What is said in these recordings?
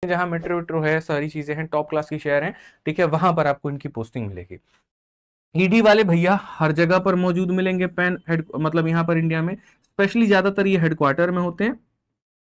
जहां मेट्रो वेट्रो है, सारी चीजें हैं, टॉप क्लास की शहर हैं, ठीक है, वहां पर आपको इनकी पोस्टिंग मिलेगी। ईडी वाले भैया हर जगह पर मौजूद मिलेंगे, पैन हेड मतलब यहाँ पर इंडिया में स्पेशली ज्यादातर ये हेडक्वार्टर में होते हैं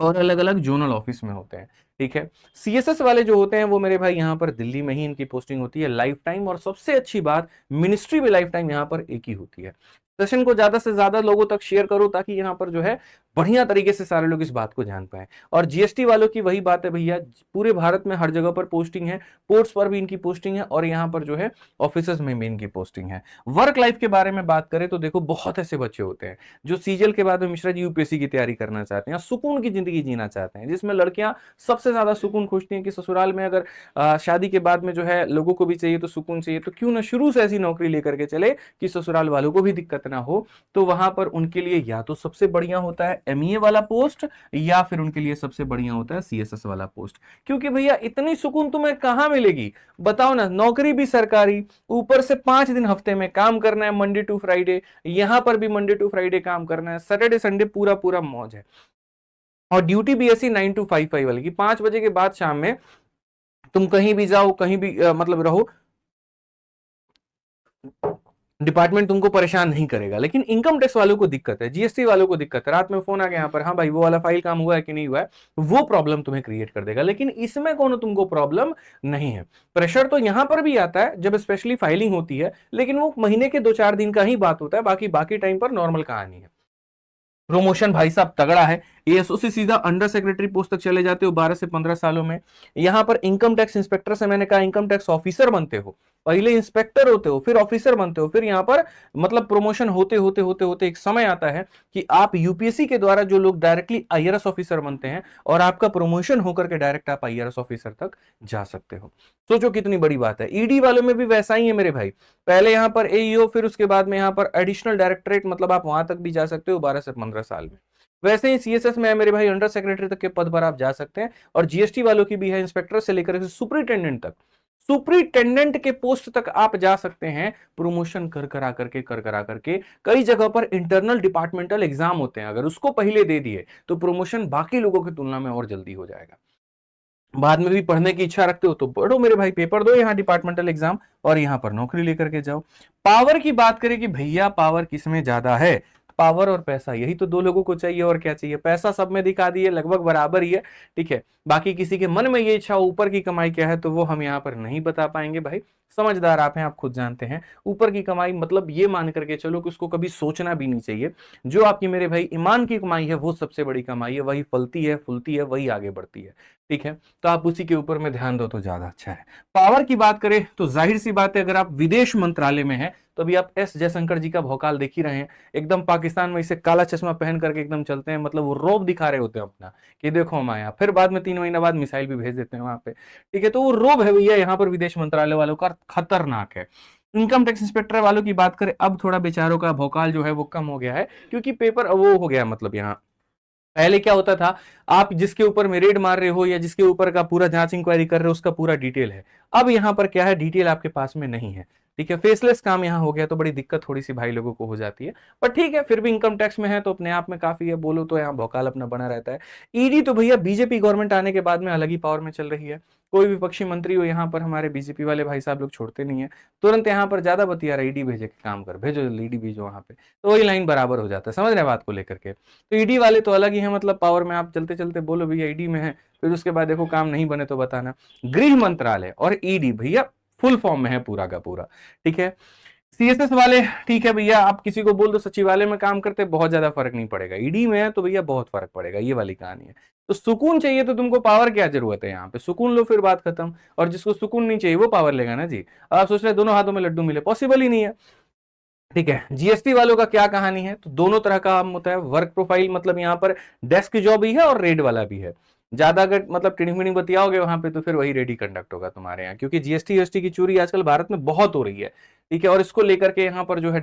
और अलग अलग जोनल ऑफिस में होते हैं, ठीक है। सीएसएस वाले जो होते हैं वो मेरे भाई यहाँ पर दिल्ली में ही इनकी पोस्टिंग होती है लाइफ टाइम, और सबसे अच्छी बात मिनिस्ट्री भी लाइफ टाइम यहाँ पर एक ही होती है। सेशन को ज्यादा से ज्यादा लोगों तक शेयर करो ताकि यहाँ पर जो है बढ़िया तरीके से सारे लोग इस बात को जान पाए। और जीएसटी वालों की वही बात है भैया, पूरे भारत में हर जगह पर पोस्टिंग है, पोर्ट्स पर भी इनकी पोस्टिंग है और यहाँ पर जो है ऑफिस में भी इनकी पोस्टिंग है। वर्क लाइफ के बारे में बात करें तो देखो बहुत ऐसे बच्चे होते हैं जो सीजीएल के बाद में मिश्रा जी यूपीएससी की तैयारी करना चाहते हैं, सुकून की जिंदगी जीना चाहते हैं, जिसमें लड़कियां सबसे ज्यादा सुकून खोजती हैं कि ससुराल में अगर शादी के बाद में जो है लोगों को भी चाहिए तो सुकून चाहिए, तो क्यों ना शुरू से ऐसी नौकरी लेकर के चले कि ससुराल वालों को भी दिक्कत ना हो। तो वहां पर उनके लिए या तो सबसे बढ़िया होता है एमईए वाला पोस्ट, या फिर उनके लिए सबसे बढ़िया होता है सीएसएस वाला पोस्ट। क्योंकि भैया इतनी सुकून तुम्हें कहां मिलेगी, बताओ ना, नौकरी भी सरकारी, ऊपर से 5 दिन हफ्ते में काम करना है, मंडे टू फ्राइडे, यहां पर भी मंडे टू फ्राइडे काम करना है, सैटरडे संडे पूरा पूरा मौज है। और ड्यूटी भी ऐसी 9 to 5 वाली की 5 बजे के बाद शाम में तुम कहीं भी जाओ, कहीं भी मतलब रहो, डिपार्टमेंट तुमको परेशान नहीं करेगा। लेकिन इनकम टैक्स वालों को दिक्कत है, जीएसटी वालों को दिक्कत है, रात में फोन आ गया यहाँ पर, हाँ भाई वो वाला फाइल काम हुआ है कि नहीं हुआ है, वो प्रॉब्लम तुम्हें क्रिएट कर देगा। लेकिन इसमें कोनो तुमको प्रॉब्लम नहीं है। प्रेशर तो यहां पर भी आता है जब स्पेशली फाइलिंग होती है, लेकिन वो महीने के 2-4 दिन का ही बात होता है, बाकी बाकी टाइम पर नॉर्मल कहानी है। प्रमोशन भाई साहब तगड़ा है, एएसओ से सीधा अंडर सेक्रेटरी पोस्ट तक चले जाते हो 12 से 15 सालों में। यहां पर इनकम टैक्स इंस्पेक्टर से मैंने कहा इनकम टैक्स ऑफिसर बनते हो, पहले इंस्पेक्टर होते हो, फिर ऑफिसर बनते हो, फिर यहां पर मतलब प्रमोशन होते होते होते होते एक समय आता है कि आप यूपीएससी के द्वारा जो लोग डायरेक्टली आईआरएस ऑफिसर बनते हैं और आपका प्रमोशन होकर के डायरेक्ट आप आईआरएस ऑफिसर तक जा सकते हो। सोचो कितनी बड़ी बात है। ईडी वालों में भी वैसा ही है मेरे भाई, पहले यहां पर एईओ, फिर उसके बाद में यहां पर एडिशनल डायरेक्टरेट, मतलब आप वहां तक भी जा सकते हो 12 से 15 साल में। वैसे ही सीएसएस में है मेरे भाई, अंडर सेक्रेटरी तक के पद पर आप जा सकते हैं। और जीएसटी वालों की भी है, इंस्पेक्टर से लेकर सुपरिटेंडेंट तक, सुपरिटेंडेंट के पोस्ट तक आप जा सकते हैं, प्रमोशन कर करा करके। कई जगह पर इंटरनल डिपार्टमेंटल एग्जाम होते हैं, अगर उसको पहले दे दिए तो प्रमोशन बाकी लोगों की तुलना में और जल्दी हो जाएगा। बाद में भी पढ़ने की इच्छा रखते हो तो पढ़ो मेरे भाई, पेपर दो यहाँ डिपार्टमेंटल एग्जाम और यहाँ पर नौकरी लेकर के जाओ। पावर की बात करें कि भैया पावर किसमें ज्यादा है, पावर और पैसा, यही तो दो लोगों को चाहिए, और क्या चाहिए। पैसा सब में दिखा दिए लगभग बराबर ही है, ठीक है। बाकी किसी के मन में ये इच्छा ऊपर की कमाई क्या है तो वो हम यहाँ पर नहीं बता पाएंगे भाई, समझदार आप हैं, आप खुद जानते हैं। ऊपर की कमाई मतलब ये मान करके चलो कि उसको कभी सोचना भी नहीं चाहिए। जो आपकी मेरे भाई ईमान की कमाई है वो सबसे बड़ी कमाई है, वही फलती है फूलती है, वही आगे बढ़ती है, ठीक है। तो आप उसी के ऊपर में ध्यान दो तो ज्यादा अच्छा है। पावर की बात करें तो जाहिर सी बात है, अगर आप विदेश मंत्रालय में हैं तो अभी आप एस जयशंकर जी का भौकाल देख ही रहे हैं, एकदम पाकिस्तान में इसे काला चश्मा पहन करके एकदम चलते हैं, मतलब वो रौब दिखा रहे होते हैं अपना कि देखो हम आया, फिर बाद में 3 महीना बाद मिसाइल भी भेज देते हैं वहां पे, ठीक है। तो वो रौब है भैया यहाँ पर विदेश मंत्रालय वालों का, खतरनाक है। इनकम टैक्स इंस्पेक्टर वालों की बात करें, अब थोड़ा बेचारों का भौकाल जो है वो कम हो गया है, क्योंकि पेपर वो हो गया, मतलब यहाँ पहले क्या होता था, आप जिसके ऊपर में रेड मार रहे हो या जिसके ऊपर का पूरा जांच इंक्वायरी कर रहे हो उसका पूरा डिटेल है। अब यहां पर क्या है, डिटेल आपके पास में नहीं है, ठीक है। फेसलेस काम यहां हो गया तो बड़ी दिक्कत थोड़ी सी भाई लोगों को हो जाती है, पर ठीक है, फिर भी इनकम टैक्स में है तो अपने आप में काफी है, बोलो तो यहाँ भौकाल अपना बना रहता है। ईडी तो भैया बीजेपी गवर्नमेंट आने के बाद में अलग ही पावर में चल रही है, कोई विपक्षी मंत्री हो यहाँ पर हमारे बीजेपी वाले भाई साहब लोग छोड़ते नहीं है, तुरंत यहाँ पर ज्यादा बतिया रहा, ईडी भेजे के काम कर, भेजो ईडी भेजो वहां पे, तो वही लाइन बराबर हो जाता है, समझ रहे बात को लेकर के। तो ईडी वाले तो अलग ही है, मतलब पावर में, आप चलते चलते बोलो भैया ईडी में है, फिर उसके बाद देखो काम नहीं बने तो बताना। गृह मंत्रालय और ईडी भैया फुल फॉर्म में है पूरा का पूरा, ठीक है। सीएसएस वाले ठीक है भैया, आप किसी को बोल दो सचिवालय में काम करते बहुत ज्यादा फर्क नहीं पड़ेगा, ईडी में है तो भैया बहुत फर्क पड़ेगा, ये वाली कहानी है। तो सुकून चाहिए तो तुमको पावर क्या जरूरत है, यहाँ पे सुकून लो फिर बात खत्म। और जिसको सुकून नहीं चाहिए वो पावर लेगा ना जी। आप सोच रहे दोनों हाथों में लड्डू मिले, पॉसिबल ही नहीं है, ठीक है। जीएसटी वालों का क्या कहानी है, तो दोनों तरह का काम होता है। वर्क प्रोफाइल मतलब यहाँ पर डेस्क जॉब भी है और रेड वाला भी है। ज्यादा अगर मतलब टिड़िंग मिड़िंग बतियाओगे वहां पे तो फिर वही रेडी कंडक्ट होगा तुम्हारे यहाँ, क्योंकि जीएसटी की चोरी आजकल भारत में बहुत हो रही है, ठीक है। और इसको लेकर के यहाँ पर जो है